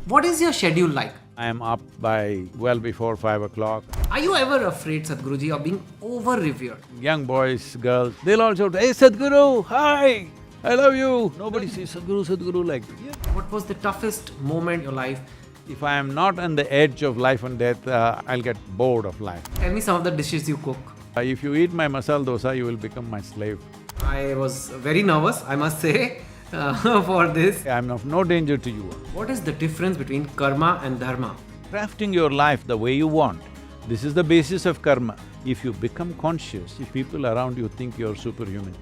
What is your schedule like? I am up by well before 5 o'clock. Are you ever afraid, Sadhguruji, of being over-revered? Young boys, girls, they'll all shout, "Hey Sadhguru, hi! I love you!" Nobody says Sadhguru, Sadhguru like this. What was the toughest moment in your life? If I am not on the edge of life and death, I'll get bored of life. Tell me some of the dishes you cook. If you eat my masala dosa, you will become my slave. I was very nervous, I must say, for this. I am of no danger to you. What is the difference between karma and dharma? Crafting your life the way you want, this is the basis of karma. If you become conscious, if people around you think you're superhuman.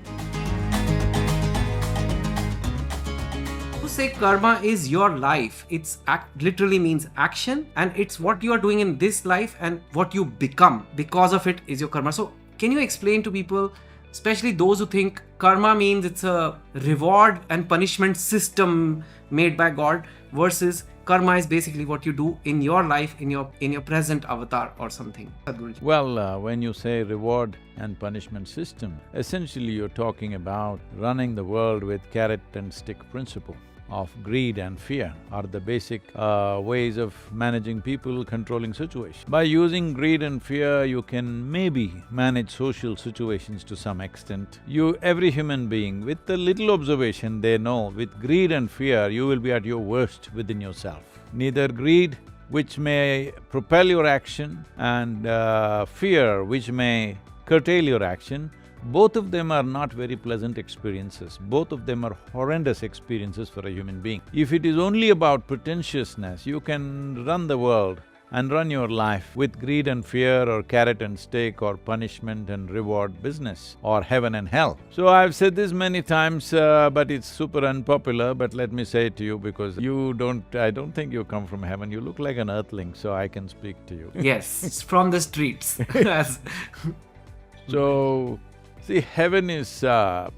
To say karma is your life, it's literally means action, and it's what you are doing in this life and what you become because of it is your karma. So can you explain to people, especially those who think karma means it's a reward and punishment system made by God, versus karma is basically what you do in your life, in your present avatar or something? Sadhguruji. Well, when you say reward and punishment system, essentially you're talking about running the world with carrot and stick principle of greed and fear are the basic ways of managing people, controlling situations. By using greed and fear, you can maybe manage social situations to some extent. Every human being, with a little observation, they know with greed and fear, you will be at your worst within yourself. Neither greed, which may propel your action, and fear, which may curtail your action, both of them are not very pleasant experiences. Both of them are horrendous experiences for a human being. If it is only about pretentiousness, you can run the world and run your life with greed and fear or carrot and stick or punishment and reward business or heaven and hell. So I've said this many times, but it's super unpopular, but let me say it to you because I don't think you come from heaven, you look like an earthling, so I can speak to you. Yes, it's from the streets. So, see, heaven is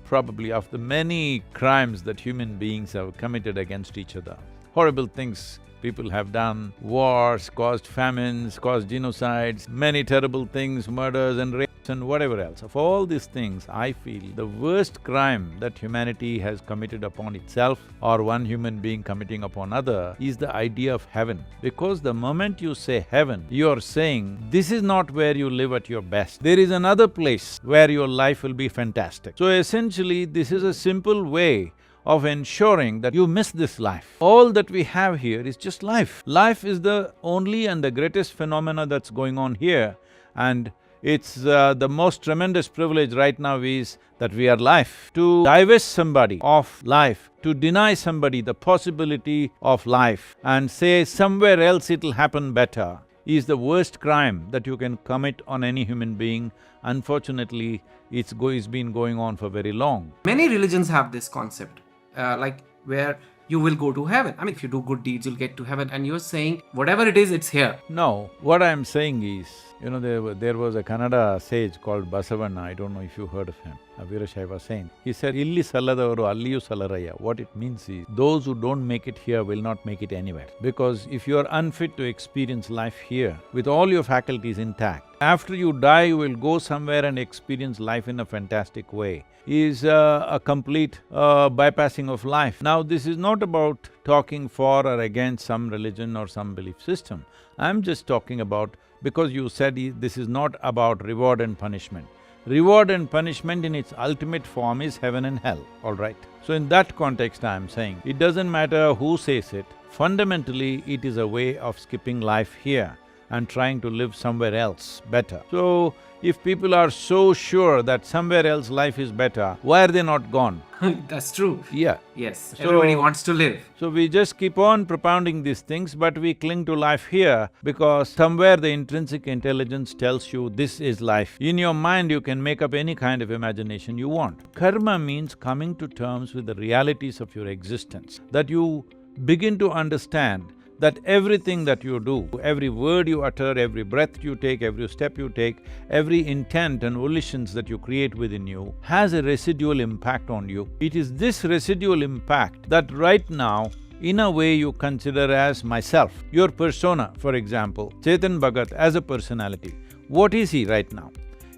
probably of the many crimes that human beings have committed against each other. Horrible things people have done, wars, caused famines, caused genocides, many terrible things, murders and rapes and whatever else. Of all these things, I feel the worst crime that humanity has committed upon itself or one human being committing upon other is the idea of heaven. Because the moment you say heaven, you're saying, this is not where you live at your best. There is another place where your life will be fantastic. So essentially, this is a simple way of ensuring that you miss this life. All that we have here is just life. Life is the only and the greatest phenomena that's going on here, and it's the most tremendous privilege right now is that we are life. To divest somebody of life, to deny somebody the possibility of life and say somewhere else it'll happen better is the worst crime that you can commit on any human being. Unfortunately, it's been going on for very long. Many religions have this concept, like where you will go to heaven. I mean, if you do good deeds, you'll get to heaven, and you're saying whatever it is, it's here. No, what I'm saying is, there was a Kannada sage called Basavanna, I don't know if you heard of him, a Virashaiva saint. He said, "Illi salladavaru alliyu salaraya." What it means is, those who don't make it here will not make it anywhere. Because if you are unfit to experience life here, with all your faculties intact, after you die, you will go somewhere and experience life in a fantastic way, is a complete bypassing of life. Now, this is not about talking for or against some religion or some belief system. I'm just talking about, because you said this is not about reward and punishment. Reward and punishment in its ultimate form is heaven and hell, all right? So in that context, I'm saying, it doesn't matter who says it, fundamentally it is a way of skipping life here and trying to live somewhere else better. So, if people are so sure that somewhere else life is better, why are they not gone? That's true. Yeah. Yes, everybody wants to live. So we just keep on propounding these things, but we cling to life here because somewhere the intrinsic intelligence tells you this is life. In your mind, you can make up any kind of imagination you want. Karma means coming to terms with the realities of your existence, that you begin to understand that everything that you do, every word you utter, every breath you take, every step you take, every intent and volitions that you create within you has a residual impact on you. It is this residual impact that right now, in a way, you consider as myself. Your persona, for example, Chetan Bhagat as a personality, what is he right now?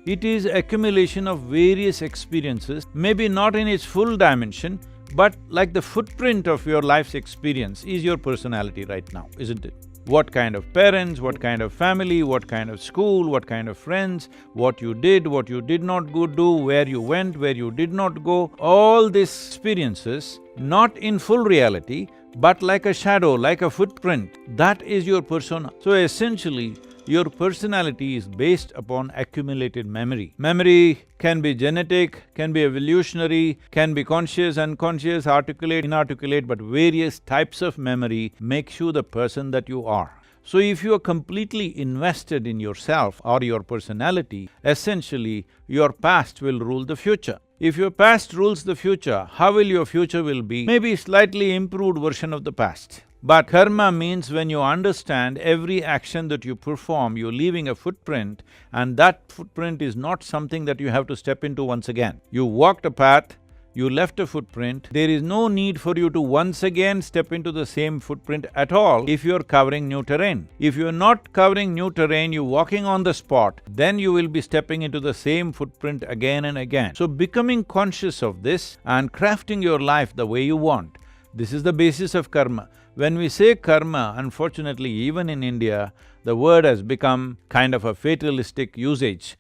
It is accumulation of various experiences, maybe not in its full dimension, But like the footprint of your life's experience is your personality right now, isn't it? What kind of parents, what kind of family, what kind of school, what kind of friends, what you did not go do, where you went, where you did not go, all these experiences, not in full reality, but like a shadow, like a footprint, that is your persona. So essentially, your personality is based upon accumulated memory. Memory can be genetic, can be evolutionary, can be conscious, unconscious, articulate, inarticulate, but various types of memory makes you the person that you are. So if you are completely invested in yourself or your personality, essentially your past will rule the future. If your past rules the future, how will your future will be? Maybe slightly improved version of the past. But karma means when you understand every action that you perform, you're leaving a footprint, and that footprint is not something that you have to step into once again. You walked a path, you left a footprint, there is no need for you to once again step into the same footprint at all if you're covering new terrain. If you're not covering new terrain, you're walking on the spot, then you will be stepping into the same footprint again and again. So becoming conscious of this and crafting your life the way you want, this is the basis of karma. When we say karma, unfortunately, even in India, the word has become kind of a fatalistic usage.